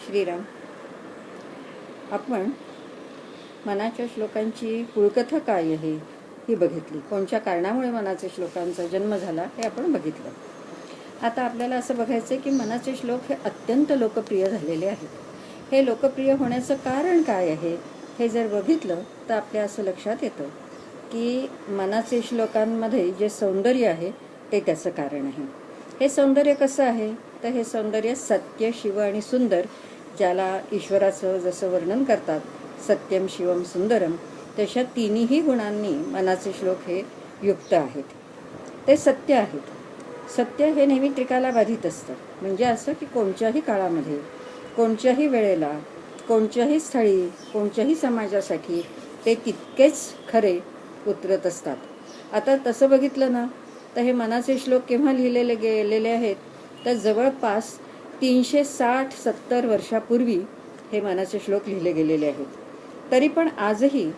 श्रीराम. आपण मनाच्या श्लोकांची कुळकथा काय आहे ही बघितली. कोणत्या कारणामुळे मनाचे श्लोकांचा जन्म झाला हे आपण बघितलं. आता आपल्याला असं बघायचं आहे की मनाचे श्लोक हे अत्यंत लोकप्रिय झालेले आहेत. हे लोकप्रिय होण्याचं कारण काय आहे हे जर बघितलं तर आपल्या असं लक्षात येतं की मनाचे श्लोकांमध्ये जे सौंदर्य आहे ते त्याचं कारण आहे. हे सौंदर्य कसं आहे तर हे सौंदर्य सत्य, शिव आणि सुंदर, ज्याला ईश्वराचं जसं वर्णन करतात सत्यम शिवम सुंदरम, तशा तिन्ही गुणांनी मनाचे श्लोक हे युक्त आहेत. ते सत्य आहेत. सत्य हे नेहमी त्रिकाला बाधित असतं. म्हणजे असं की कोणत्याही काळामध्ये, कोणत्याही वेळेला, कोणत्याही स्थळी, कोणत्याही समाजासाठी ते तितकेच खरे उतरत असतात. आता तसं बघितलं ना तर हे मनाचे श्लोक केव्हा लिहिलेले गेलेले आहेत तर जवळपास 360-70 वर्षापूर्वी हे मनाचे श्लोक लिहिले गेलेले आहेत. तरी पण आजही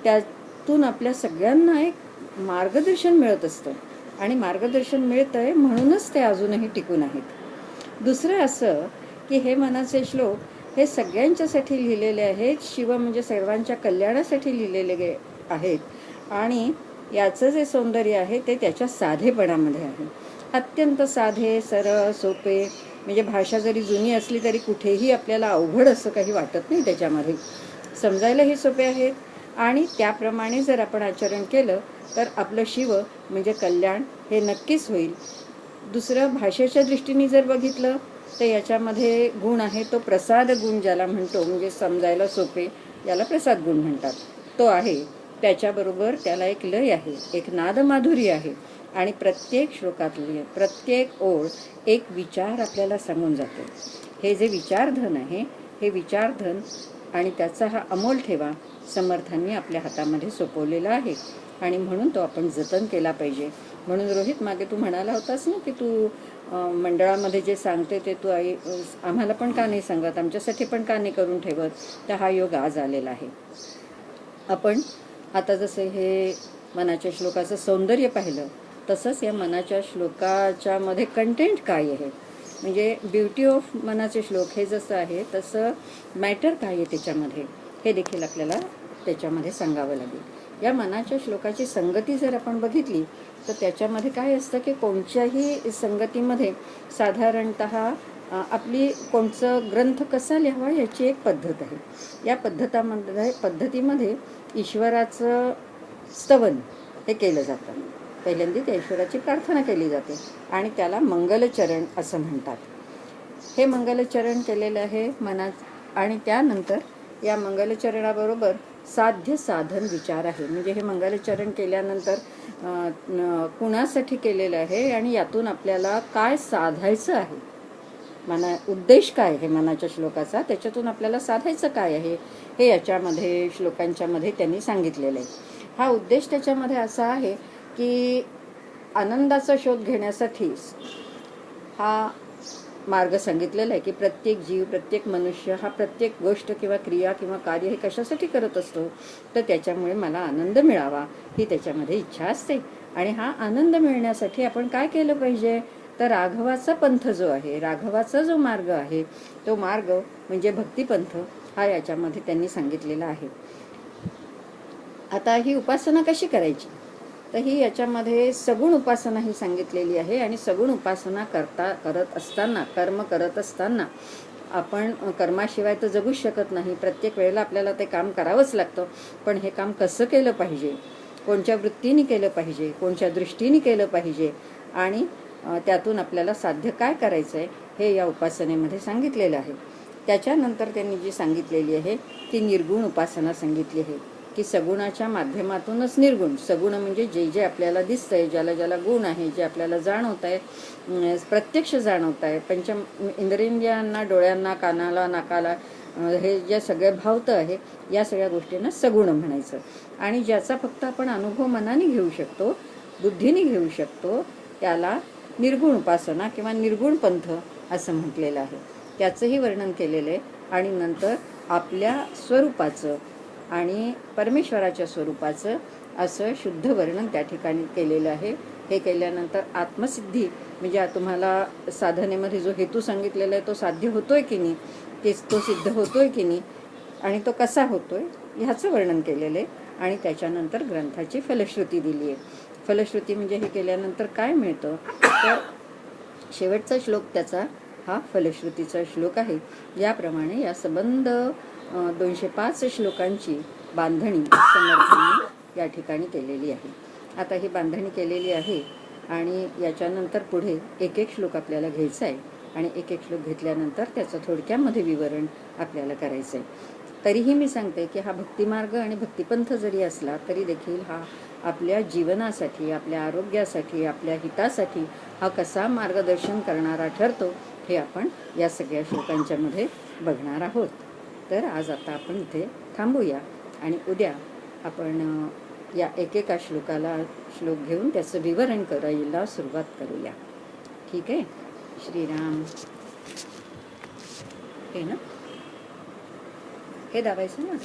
त्यातून आपल्या सगळ्यांना एक मार्गदर्शन मिळत असतं आणि मार्गदर्शन मिळतं आहे म्हणूनच ते अजूनही टिकून आहेत. दुसरं असं की हे मनाचे श्लोक हे सगळ्यांच्यासाठी लिहिलेले आहेत. शिव म्हणजे सर्वांच्या कल्याणासाठी लिहिलेले आहेत आणि याचं जे सौंदर्य आहे ते त्याच्या साधेपणामध्ये आहे. अत्यंत साधे, सरळ, सोपे, म्हणजे भाषा जरी जुनी असली तरी कुठेही आपल्याला अवघड असं काही वाटत नाही. त्याच्यामध्ये समजायलाही सोपे आहेत आणि त्याप्रमाणे जर आपण आचरण केलं तर आपलं शिव म्हणजे कल्याण हे नक्कीच होईल. दुसरं, भाषेच्या दृष्टीने जर बघितलं तर याच्यामध्ये गुण आहे तो प्रसाद गुण, ज्याला म्हणतो, म्हणजे समजायला सोपे, याला प्रसाद गुण म्हणतात, तो आहे. त्याच्याबरोबर त्याला एक लय आहे, एक नादमाधुरी आहे आणि प्रत्येक श्लोकातली प्रत्येक ओळ एक विचार आपल्याला सांगून जातो. हे जे विचारधन आहे हे विचारधन आणि त्याचा हा अमोल ठेवा समर्थांनी आपल्या हातामध्ये सोपवलेला आहे आणि म्हणून तो आपण जतन केला पाहिजे. म्हणून रोहित, मागे तू म्हणाला होतास ना की तू मंडळामध्ये जे सांगते ते तू आम्हाला पण का नाही सांगत, आमच्यासाठी पण का नाही करून ठेवत, तर हा योग आज आलेला आहे. आपण आता जसं हे मनाच्या श्लोकाचं सौंदर्य पाहिलं तसंच या मनाच्या श्लोकाच्या मध्ये कंटेंट काय आहे, म्हणजे ब्युटी ऑफ मनाचे श्लोक हे जसं आहे तसं मॅटर काय आहे त्याच्यामध्ये, हे देखील आपल्याला त्याच्यामध्ये सांगावं लागेल. या मनाच्या श्लोकाची संगती जर आपण बघितली तर त्याच्यामध्ये काय असतं की कोणत्याही संगतीमध्ये साधारणतः आपली कोणचं ग्रंथ कसा लिहावा याची एक पद्धत आहे. या पद्धतीमध्ये ईश्वराचं स्तवन हे केलं जातं. पहिल्यांदा त्या ईश्वराची प्रार्थना केली जाते आणि त्याला मंगलचरण असं म्हणतात. हे मंगलचरण केलेलं आहे मनात आणि त्यानंतर या मंगलचरणाबरोबर साध्य साधन विचार आहे. म्हणजे हे मंगलचरण केल्यानंतर कुणासाठी केलेलं आहे आणि यातून आपल्याला काय साधायचं आहे, उद्देश काय आहे मनाच्या श्लोकाचा, त्याच्यातून आपल्याला साधायचं काय आहे हे याच्यामध्ये श्लोकांच्या मध्ये त्यांनी सांगितलेलं आहे. हा उद्देश त्याच्यामध्ये असा आहे की आनंदाचा शोध घेण्यासाठी हा मार्ग सांगितलेला आहे की प्रत्येक जीव, प्रत्येक मनुष्य हा प्रत्येक गोष्ट किंवा क्रिया किंवा कार्य हे कशासाठी करत असतो तर त्याच्यामुळे मला आनंद मिळावा ही त्याच्यामध्ये इच्छा असते. आणि हा आनंद मिळण्यासाठी आपण काय केलं पाहिजे तर राघवाचा पंथ जो आहे, राघवाचा जो मार्ग आहे तो मार्ग म्हणजे भक्तिपंथ हा याच्यामध्ये त्यांनी सांगितलेला आहे. आता ही उपासना कशी करायची तर ही याच्यामध्ये सगुण उपासना ही सांगितलेली आहे. आणि सगुण उपासना करत असताना, कर्म करत असताना आपण कर्माशिवाय तर जगूच शकत नाही. प्रत्येक वेळेला आपल्याला ते काम करावंच लागतं. पण हे काम कसं केलं पाहिजे, कोणत्या वृत्तीने केलं पाहिजे, कोणत्या दृष्टीने केलं पाहिजे आणि त्यातून आपल्याला साध्य काय करायचं आहे हे या उपासनेमध्ये सांगितलेलं आहे. त्याच्यानंतर त्यांनी जी सांगितलेली आहे ती निर्गुण उपासना सांगितली आहे की सगुणाच्या माध्यमातूनच निर्गुण, सगुण म्हणजे जे जे आपल्याला दिसतंय, ज्याला ज्याला गुण आहे, जे आपल्याला जाणवत आहे, प्रत्यक्ष जाणवत आहे, पंच इंद्रियांना, डोळ्यांना, कानाला, नाकाला हे जे सगळे भावतं आहे या सगळ्या गोष्टींना सगुण म्हणायचं. आणि ज्याचा फक्त आपण अनुभव मनाने घेऊ शकतो, बुद्धीने घेऊ शकतो, त्याला निर्गुण उपासना किंवा निर्गुण पंथ असं म्हटलेलं आहे. त्याचंही वर्णन केलेलं आहे. आणि नंतर आपल्या स्वरूपाचं आणि परमेश्वराच्या स्वरूपाचं असं शुद्ध वर्णन त्या ठिकाणी केलेलं आहे. हे केल्यानंतर आत्मसिद्धी म्हणजे तुम्हाला साधनेमध्ये जो हेतू सांगितलेला आहे तो साध्य होतोय की नाही, तो सिद्ध होतोय की नाही आणि तो कसा होतोय ह्याचं वर्णन केलेलं आहे. आणि त्याच्यानंतर ग्रंथाची फलश्रुती दिली आहे. फलश्रुती म्हणजे हे केल्यानंतर काय मिळतं, तर शेवटचा श्लोक त्याचा हा फलश्रुतीचा श्लोक आहे. याप्रमाणे या संबंध 205 श्लोकांची बांधणी समर्थांनी या ठिकाणी केलेली आहे. आता ही बांधणी केलेली आहे आणि याच्यानंतर पुढे एक एक श्लोक आपल्याला घ्यायचा आहे आणि एक एक श्लोक घेतल्यानंतर त्याचं थोडक्यामध्ये विवरण आपल्याला करायचं आहे. तरीही मी सांगते की हा भक्तिमार्ग आणि भक्तिपंथ जरी असला तरी देखील हा आपल्या जीवनासाठी, आपल्या आरोग्यासाठी, आपल्या हितासाठी हा कसा मार्गदर्शन करणारा ठरतो हे आपण या सगळ्या श्लोकांच्यामध्ये बघणार आहोत. तर आज आता आपण इथे थांबूया आणि उद्या आपण या एकेका श्लोक घेऊन त्याचं विवरण करायला सुरुवात करूया. ठीक आहे. श्रीराम. हे ना, हे दाबायचं ना.